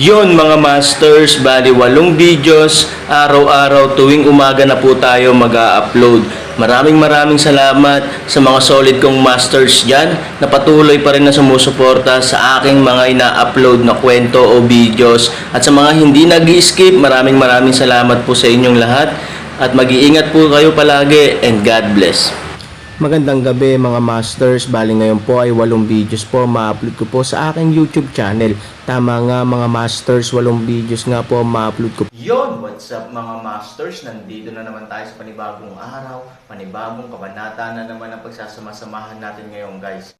Yon mga masters, bali 8 videos, araw-araw tuwing umaga na po tayo mag-a-upload. Maraming salamat sa mga solid kong masters dyan na patuloy pa rin na sumusuporta sa aking mga ina-upload na kwento o videos. At sa mga hindi nag-skip, maraming salamat po sa inyong lahat. At mag-iingat po kayo palagi and God bless. Magandang gabi mga masters, bali ngayon po ay 8 videos po ma-upload ko po sa aking YouTube channel. Tama nga mga masters, 8 videos nga po ma-upload ko. Yon, what's up mga masters? Nandito na naman tayo sa panibagong araw, panibagong kabanata na naman ang pagsasama-samahan natin ngayon guys.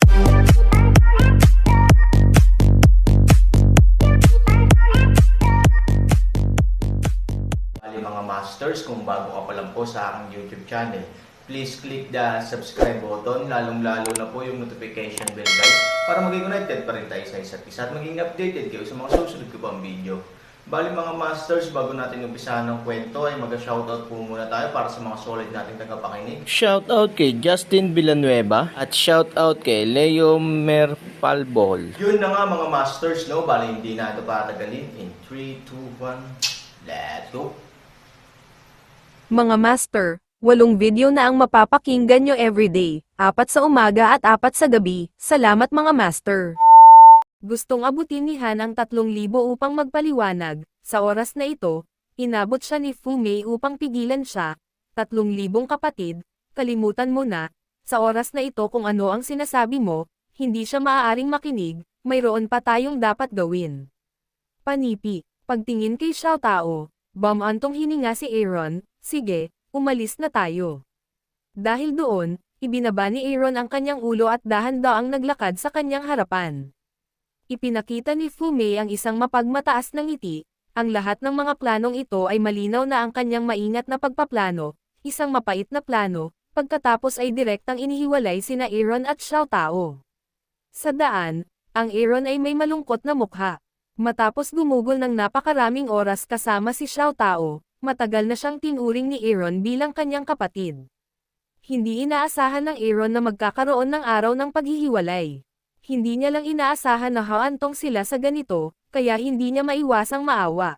Bali mga masters, kung bago ka pa lang po sa aking YouTube channel, please click the subscribe button, lalong-lalo na po yung notification bell guys, para maging connected pa rin tayo sa isa't isa at maging updated kayo sa mga susunod ko pang video. Bali mga masters, bago natin umpisahan ng kwento ay mag-shoutout po muna tayo para sa mga solid nating tagapakinig. Shoutout kay Justin Villanueva at shoutout kay Leo Merpalbol. Yun na nga mga masters, no? Bali hindi na ito patagalin. In 3, 2, 1, let's go! Mga master, 8 video na ang mapapakinggan nyo everyday, 4 sa umaga at 4 sa gabi. Salamat mga master. Gustong abutin ni Han ang 3,000 upang magpaliwanag. Sa oras na ito, inabot siya ni Fu Mei upang pigilan siya. 3,000 kapatid, kalimutan mo na. Sa oras na ito kung ano ang sinasabi mo, hindi siya maaaring makinig, mayroon pa tayong dapat gawin. Panipi, pagtingin kay Xiao Tao, bamantong hininga si Aaron, sige. Umalis na tayo. Dahil doon, ibinaba ni Aaron ang kanyang ulo at dahan-daang naglakad sa kanyang harapan. Ipinakita ni Fu Mei ang isang mapagmataas na ngiti. Ang lahat ng mga planong ito ay malinaw na ang kanyang maingat na pagpaplano, isang mapait na plano, pagkatapos ay direktang inihiwalay sina Aaron at Xiao Tao. Sa daan, ang Aaron ay may malungkot na mukha. Matapos gumugol ng napakaraming oras kasama si Xiao Tao, matagal na siyang tinuring ni Aaron bilang kanyang kapatid. Hindi inaasahan ng Aaron na magkakaroon ng araw ng paghihiwalay. Hindi niya lang inaasahan na haantong sila sa ganito, kaya hindi niya maiwasang maawa.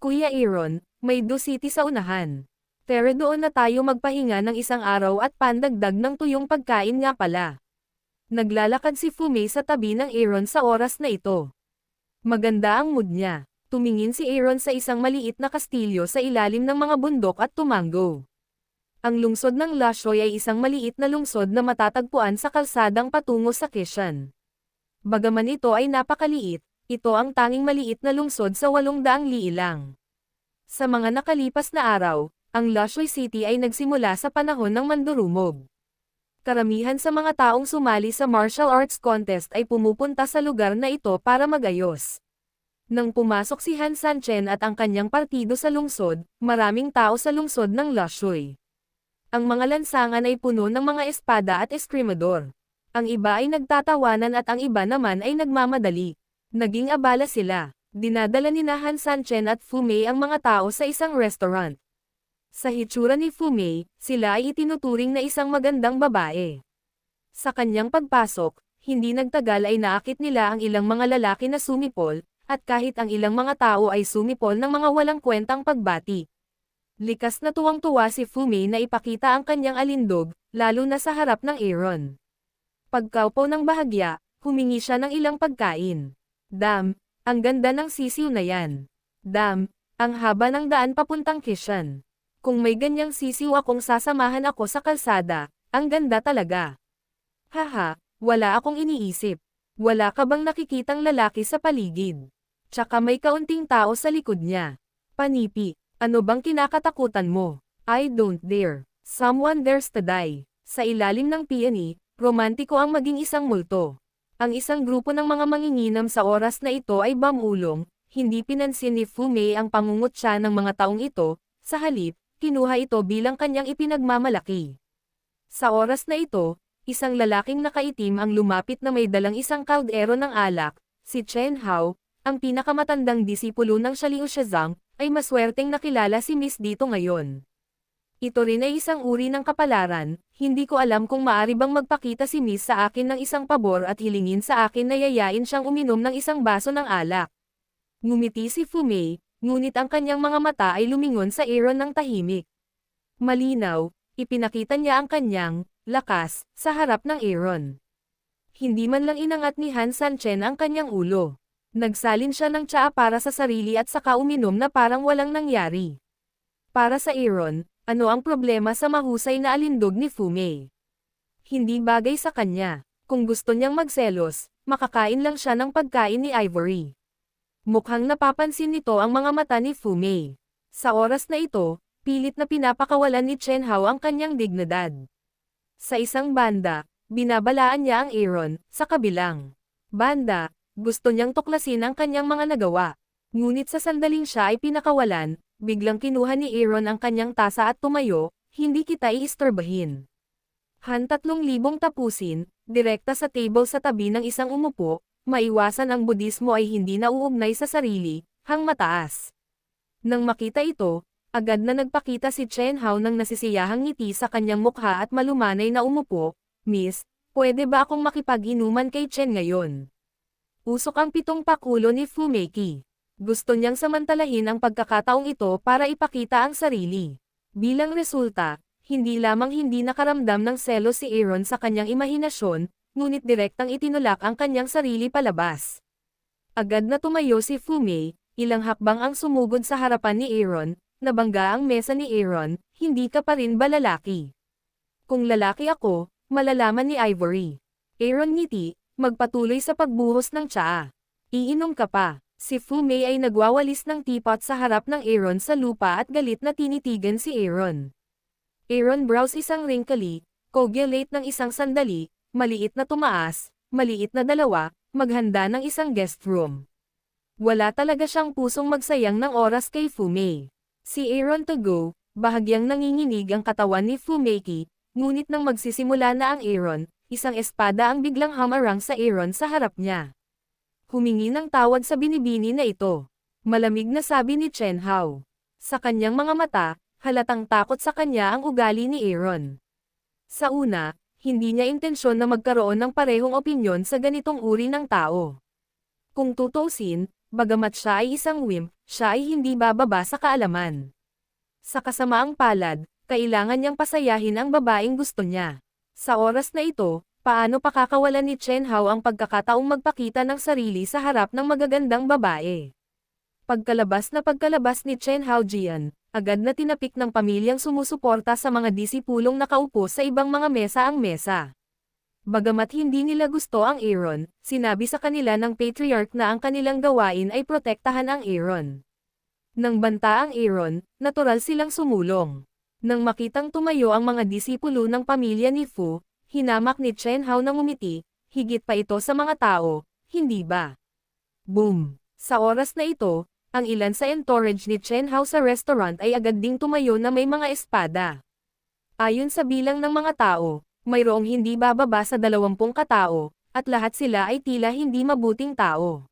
Kuya Aaron, may dusiti sa unahan. Pero doon na tayo magpahinga ng isang araw at pandagdag ng tuyong pagkain nga pala. Naglalakad si Fu Mei sa tabi ng Aaron sa oras na ito. Maganda ang mood niya. Tumingin si Aaron sa isang maliit na kastilyo sa ilalim ng mga bundok at tumango. Ang lungsod ng Lashoy ay isang maliit na lungsod na matatagpuan sa kalsadang patungo sa Kishan. Bagaman ito ay napakaliit, ito ang tanging maliit na lungsod sa 800 li lang. Sa mga nakalipas na araw, ang Lashoy City ay nagsimula sa panahon ng mandurumog. Karamihan sa mga taong sumali sa martial arts contest ay pumupunta sa lugar na ito para magayos. Nang pumasok si Han Sanchen at ang kanyang partido sa lungsod, maraming tao sa lungsod ng Lashoy. Ang mga lansangan ay puno ng mga espada at eskrimador. Ang iba ay nagtatawanan at ang iba naman ay nagmamadali. Naging abala sila. Dinadala ni Han Sanchen at Fu Mei ang mga tao sa isang restaurant. Sa hitsura ni Fu Mei, sila ay itinuturing na isang magandang babae. Sa kanyang pagpasok, hindi nagtagal ay naakit nila ang ilang mga lalaki na sumipol, at kahit ang ilang mga tao ay sumipol ng mga walang kwentang pagbati. Likas na tuwang-tuwa si Fu Mei na ipakita ang kanyang alindog, lalo na sa harap ng Aaron. Pagkaupo ng bahagya, humingi siya ng ilang pagkain. Dam, ang ganda ng sisiw na yan. Dam, ang haba ng daan papuntang Kishan. Kung may ganyang sisiw akong sasamahan ako sa kalsada, ang ganda talaga. Haha, wala akong iniisip. Wala ka bang nakikitang lalaki sa paligid? Tsaka may kaunting tao sa likod niya. Panipi, ano bang kinakatakutan mo? I don't dare. Someone dares to die. Sa ilalim ng peony, romantiko ang maging isang multo. Ang isang grupo ng mga manginginom sa oras na ito ay bamulong, hindi pinansin ni Fu Mei ang pangungutya ng mga taong ito, sa halip, kinuha ito bilang kanyang ipinagmamalaki. Sa oras na ito, isang lalaking nakaitim ang lumapit na may dalang isang kaldero ng alak, si Chen Hao, ang pinakamatandang disipulo ng Shaliu Shazam, ay maswerteng nakilala si Miss dito ngayon. Ito rin ay isang uri ng kapalaran, hindi ko alam kung maari bang magpakita si Miss sa akin ng isang pabor at hilingin sa akin na yayain siyang uminom ng isang baso ng alak. Ngumiti si Fumei, ngunit ang kanyang mga mata ay lumingon sa Aaron ng tahimik. Malinaw, ipinakita niya ang kanyang lakas sa harap ng Aaron. Hindi man lang inangat ni Han Sanchen ang kanyang ulo. Nagsalin siya ng tsaa para sa sarili at saka uminom na parang walang nangyari. Para sa Aaron, ano ang problema sa mahusay na alindog ni Fumei? Hindi bagay sa kanya. Kung gusto niyang magselos, makakain lang siya ng pagkain ni Ivory. Mukhang napapansin nito ang mga mata ni Fumei. Sa oras na ito, pilit na pinapakawalan ni Chen Hao ang kanyang dignidad. Sa isang banda, binabalaan niya ang Aaron, sa kabilang banda, gusto niyang tuklasin ang kanyang mga nagawa. Ngunit sa sandaling siya ay pinakawalan, biglang kinuha ni Aaron ang kanyang tasa at tumayo, hindi kita iistorbahin. Han 3,000 tapusin, direkta sa table sa tabi ng isang umupo, maiwasan ang budismo ay hindi nauugnay sa sarili, hang mataas. Nang makita ito, agad na nagpakita si Chen Hao ng nasisiyahang ngiti sa kanyang mukha at malumanay na umupo, Miss, pwede ba akong makipag-inuman kay Chen ngayon? Usok ang 7 pakulo ni Fumeki. Gusto niyang samantalahin ang pagkakataong ito para ipakita ang sarili. Bilang resulta, hindi lamang hindi nakaramdam ng selos si Aaron sa kanyang imahinasyon, ngunit direktang itinulak ang kanyang sarili palabas. Agad na tumayo si Fumei, ilang hakbang ang sumugod sa harapan ni Aaron, nabangga ang mesa ni Aaron, hindi ka pa rin ba lalaki? Kung lalaki ako, malalaman ni Ivory. Aaron ngiti, magpatuloy sa pagbuhos ng tsaa. Iinom ka pa. Si Fumei ay nagwawalis ng teapot sa harap ng Aaron sa lupa at galit na tinitigan si Aaron. Aaron browse isang wrinkly, cogulate ng isang sandali, maliit na tumaas, maliit na dalawa, maghanda ng isang guest room. Wala talaga siyang pusong magsayang ng oras kay Fumei. Si Aaron to go, bahagyang nanginginig ang katawan ni Fumeki, ngunit nang magsisimula na ang Aaron, isang espada ang biglang hamarang sa Aaron sa harap niya. Humingi ng tawad sa binibini na ito. Malamig na sabi ni Chen Hao. Sa kanyang mga mata, halatang takot sa kanya ang ugali ni Aaron. Sa una, hindi niya intensyon na magkaroon ng parehong opinyon sa ganitong uri ng tao. Kung tutuusin, bagamat siya ay isang wimp, siya ay hindi bababa sa kaalaman. Sa kasamaang palad, kailangan niyang pasayahin ang babaeng gusto niya. Sa oras na ito, paano pakakawalan ni Chen Hao ang pagkakataong magpakita ng sarili sa harap ng magagandang babae? Pagkalabas ni Chen Hao Jian, agad na tinapik ng pamilyang sumusuporta sa mga disipulong nakaupo sa ibang mga mesa ang mesa. Bagamat hindi nila gusto ang Aaron, sinabi sa kanila ng patriarch na ang kanilang gawain ay protektahan ang Aaron. Nang banta ang Aaron, natural silang sumulong. Nang makitang tumayo ang mga disipulo ng pamilya ni Fu, hinamak ni Chen Hao na ngumiti, higit pa ito sa mga tao, hindi ba? Boom! Sa oras na ito, ang ilan sa entourage ni Chen Hao sa restaurant ay agad ding tumayo na may mga espada. Ayon sa bilang ng mga tao, mayroong hindi bababa sa 20 katao, at lahat sila ay tila hindi mabuting tao.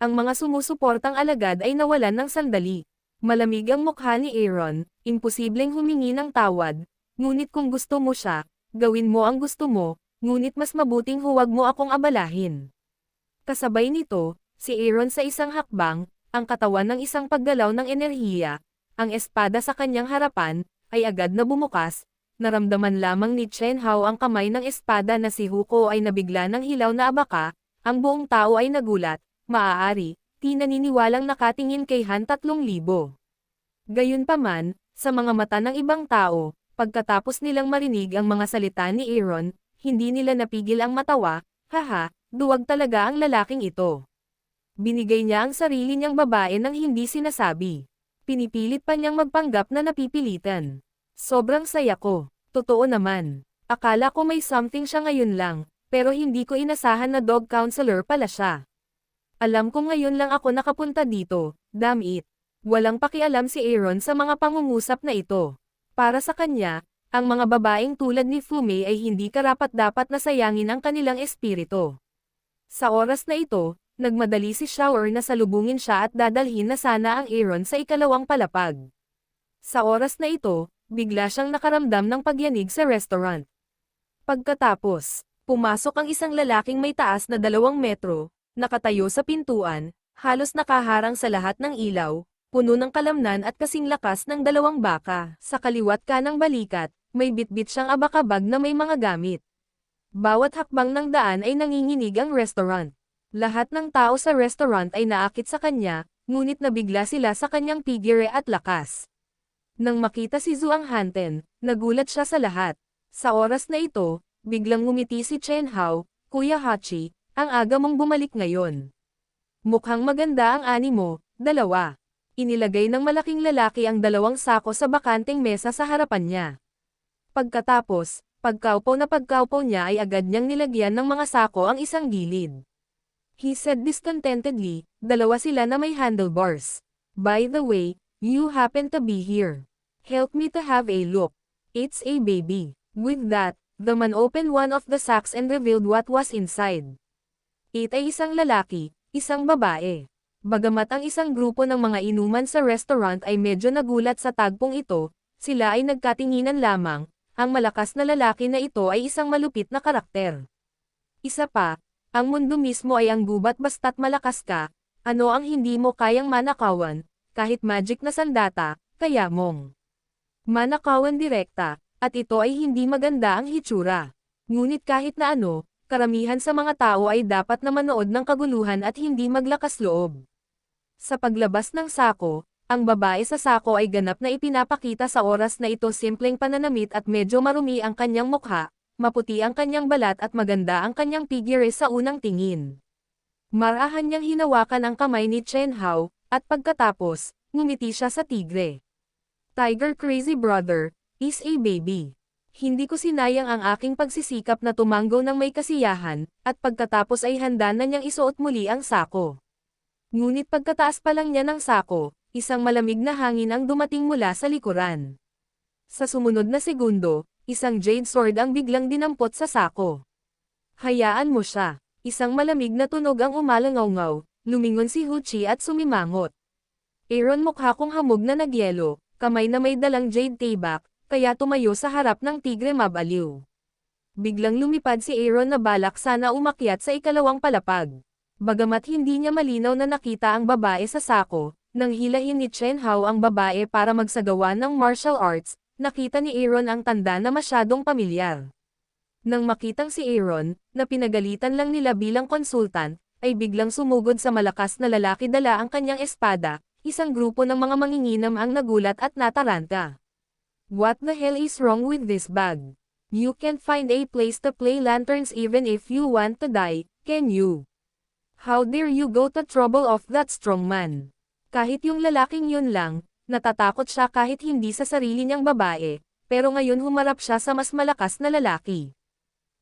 Ang mga sumusuportang alagad ay nawalan ng sandali. Malamig ang mukha ni Aaron, imposibleng humingi ng tawad, ngunit kung gusto mo siya, gawin mo ang gusto mo, ngunit mas mabuting huwag mo akong abalahin. Kasabay nito, si Aaron sa isang hakbang, ang katawan ng isang paggalaw ng enerhiya, ang espada sa kanyang harapan, ay agad na bumukas, naramdaman lamang ni Chen Hao ang kamay ng espada na si Huko ay nabigla ng hilaw na abaka, ang buong tao ay nagulat, maaari, di naniniwalang nakatingin kay Han 3,000. Gayunpaman, sa mga mata ng ibang tao, pagkatapos nilang marinig ang mga salita ni Aaron, hindi nila napigil ang matawa, haha, duwag talaga ang lalaking ito. Binigay niya ang sarili niyang babae nang hindi sinasabi. Pinipilit pa niyang magpanggap na napipilitan. Sobrang saya ko. Totoo naman. Akala ko may something siya ngayon lang, pero hindi ko inasahan na dog counselor pala siya. Alam ko ngayon lang ako nakapunta dito, damn it. Walang pakialam si Aaron sa mga pangungusap na ito. Para sa kanya, ang mga babaeng tulad ni Fumei ay hindi karapat-dapat na sayangin ang kanilang espiritu. Sa oras na ito, nagmadali si Shower na salubungin siya at dadalhin na sana ang Aaron sa ikalawang palapag. Sa oras na ito, bigla siyang nakaramdam ng pagyanig sa restaurant. Pagkatapos, pumasok ang isang lalaking may taas na 2 metro, nakatayo sa pintuan, Halos nakaharang sa lahat ng ilaw, puno ng kalamnan at kasing lakas ng dalawang baka. Sa kaliwat kanang balikat, may bitbit siyang abakabag na may mga gamit. Bawat hakbang ng daan ay nanginginig ang restaurant. Lahat ng tao sa restaurant ay naakit sa kanya, ngunit nabigla sila sa kanyang pigire at lakas. Nang makita si Zhuang Hanten, nagulat siya sa lahat. Sa oras na ito, biglang ngumiti si Chen Hao, Kuya Hachi, ang aga mong bumalik ngayon. Mukhang maganda ang animo, dalawa. Inilagay ng malaking lalaki ang dalawang sako sa bakanteng mesa sa harapan niya. Pagkatapos, pagkaupo niya ay agad niyang nilagyan ng mga sako ang isang gilid. He said discontentedly, dalawa sila na may handlebars. By the way, you happen to be here. Help me to have a look. It's a baby. With that, the man opened one of the sacks and revealed what was inside. It ay isang lalaki, isang babae. Bagamat ang isang grupo ng mga inuman sa restaurant ay medyo nagulat sa tagpong ito, sila ay nagkatinginan lamang, ang malakas na lalaki na ito ay isang malupit na karakter. Isa pa, ang mundo mismo ay ang gubat basta't malakas ka, ano ang hindi mo kayang manakawan, kahit magic na sandata, kaya mong manakawan direkta, at ito ay hindi maganda ang hitsura. Ngunit kahit na ano, karamihan sa mga tao ay dapat na manood ng kaguluhan at hindi maglakas loob. Sa paglabas ng sako, ang babae sa sako ay ganap na ipinapakita sa oras na ito simpleng pananamit at medyo marumi ang kanyang mukha, maputi ang kanyang balat at maganda ang kanyang figure sa unang tingin. Marahan niyang hinawakan ang kamay ni Chen Hao, at pagkatapos, ngumiti siya sa tigre. Tiger Crazy Brother is a baby. Hindi ko sinayang ang aking pagsisikap na tumanggo ng may kasiyahan, at pagkatapos ay handa na niyang isuot muli ang sako. Ngunit pagkataas pa lang niya ng sako, isang malamig na hangin ang dumating mula sa likuran. Sa sumunod na segundo, isang jade sword ang biglang dinampot sa sako. Hayaan mo siya. Isang malamig na tunog ang umalangaw-ngaw, lumingon si Huchi at sumimangot. Aaron mukha kong hamog na nagyelo, kamay na may dalang jade tabak, kaya tumayo sa harap ng tigre mabaliw. Biglang lumipad si Aaron na balak sana umakyat sa ikalawang palapag. Bagamat hindi niya malinaw na nakita ang babae sa sako, nang hilahin ni Chen Hao ang babae para magsagawa ng martial arts, nakita ni Aaron ang tanda na masyadong pamilyar. Nang makitang si Aaron, na pinagalitan lang nila bilang konsultant, ay biglang sumugod sa malakas na lalaki dala ang kanyang espada, isang grupo ng mga manginginam ang nagulat at nataranta. What the hell is wrong with this bag? You can't find a place to play lanterns even if you want to die, can you? How dare you go to trouble of that strong man? Kahit yung lalaking yun lang, natatakot siya kahit hindi sa sarili niyang babae, pero ngayon humarap siya sa mas malakas na lalaki.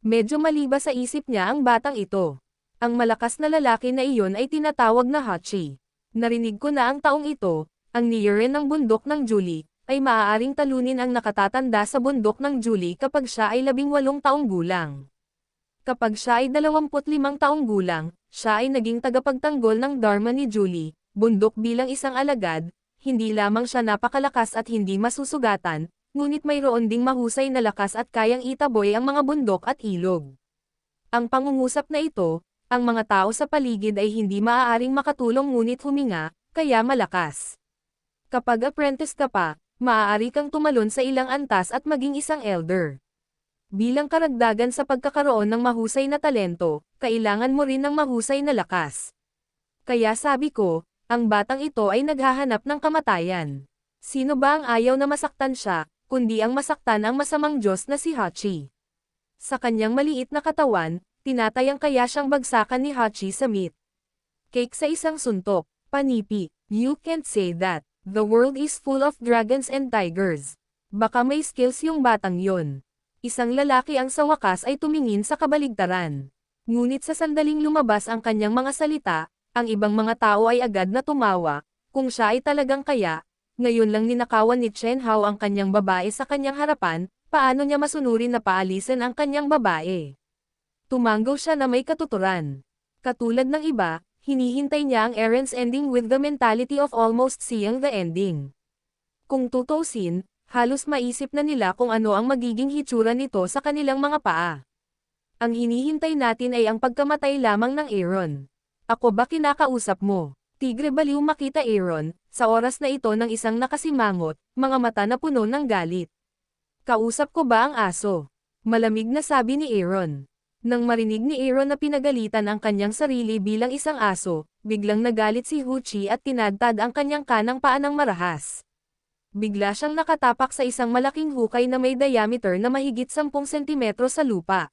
Medyo maliba sa isip niya ang batang ito. Ang malakas na lalaki na iyon ay tinatawag na Hachi. Narinig ko na ang taong ito, ang niyarin ng bundok ng Julie, ay maaaring talunin ang nakatatanda sa bundok ng Julie kapag siya ay 18 taong gulang. Kapag siya ay 25 taong gulang, siya ay naging tagapagtanggol ng Dharma ni Julie, bundok bilang isang alagad, hindi lamang siya napakalakas at hindi masusugatan, ngunit mayroon ding mahusay na lakas at kayang itaboy ang mga bundok at ilog. Ang pangungusap na ito, ang mga tao sa paligid ay hindi maaaring makatulong ngunit huminga, kaya malakas. Kapag apprentice ka pa, maaari kang tumalon sa ilang antas at maging isang elder. Bilang karagdagan sa pagkakaroon ng mahusay na talento, kailangan mo rin ng mahusay na lakas. Kaya sabi ko, ang batang ito ay naghahanap ng kamatayan. Sino ba ang ayaw na masaktan siya, kundi ang masaktan ang masamang Diyos na si Hachi? Sa kanyang maliit na katawan, tinatayang kaya siyang bagsakan ni Hachi sa meat cake sa isang suntok. Panipi, you can't say that. The world is full of dragons and tigers. Baka may skills yung batang yon. Isang lalaki ang sa wakas ay tumingin sa kabaligtaran. Ngunit sa sandaling lumabas ang kanyang mga salita, ang ibang mga tao ay agad na tumawa, kung siya ay talagang kaya. Ngayon lang ninakawan ni Chen Hao ang kanyang babae sa kanyang harapan, paano niya masunurin na paalisin ang kanyang babae? Tumanggaw siya na may katuturan. Katulad ng iba, hinihintay niya ang errands ending with the mentality of almost seeing the ending. Kung tutusin, halos maisip na nila kung ano ang magiging hitsura nito sa kanilang mga paa. Ang hinihintay natin ay ang pagkamatay lamang ng Aaron. Ako ba kinakausap mo? Tigre baliw makita Aaron, sa oras na ito ng isang nakasimangot, mga mata na puno ng galit. Kausap ko ba ang aso? Malamig na sabi ni Aaron. Nang marinig ni Aaron na pinagalitan ang kanyang sarili bilang isang aso, biglang nagalit si Huchi at tinadtad ang kanyang kanang paa ng marahas. Bigla siyang nakatapak sa isang malaking hukay na may diameter na mahigit 10 sentimetro sa lupa.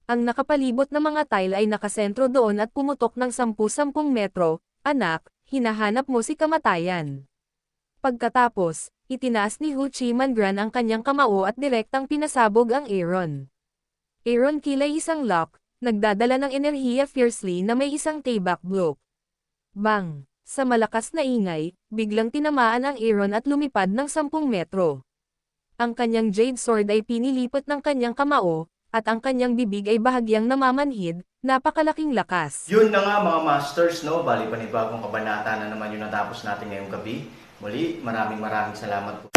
Ang nakapalibot na mga tile ay nakasentro doon at pumutok ng 10-10 metro. Anak, hinahanap mo si kamatayan. Pagkatapos, itinaas ni Huchi Mangran ang kanyang kamao at direktang pinasabog ang Aaron. Aaron kilay isang lock, nagdadala ng enerhiya fiercely na may isang tayback blow. Bang! Sa malakas na ingay, biglang tinamaan ang Aaron at lumipad ng 10 metro. Ang kanyang jade sword ay pinilipot ng kanyang kamao, at ang kanyang bibig ay bahagyang namamanhid, napakalaking lakas. Yun na nga mga masters, no? Bali panibagong kabanata na naman yung natapos natin ngayong gabi. Muli, maraming salamat po.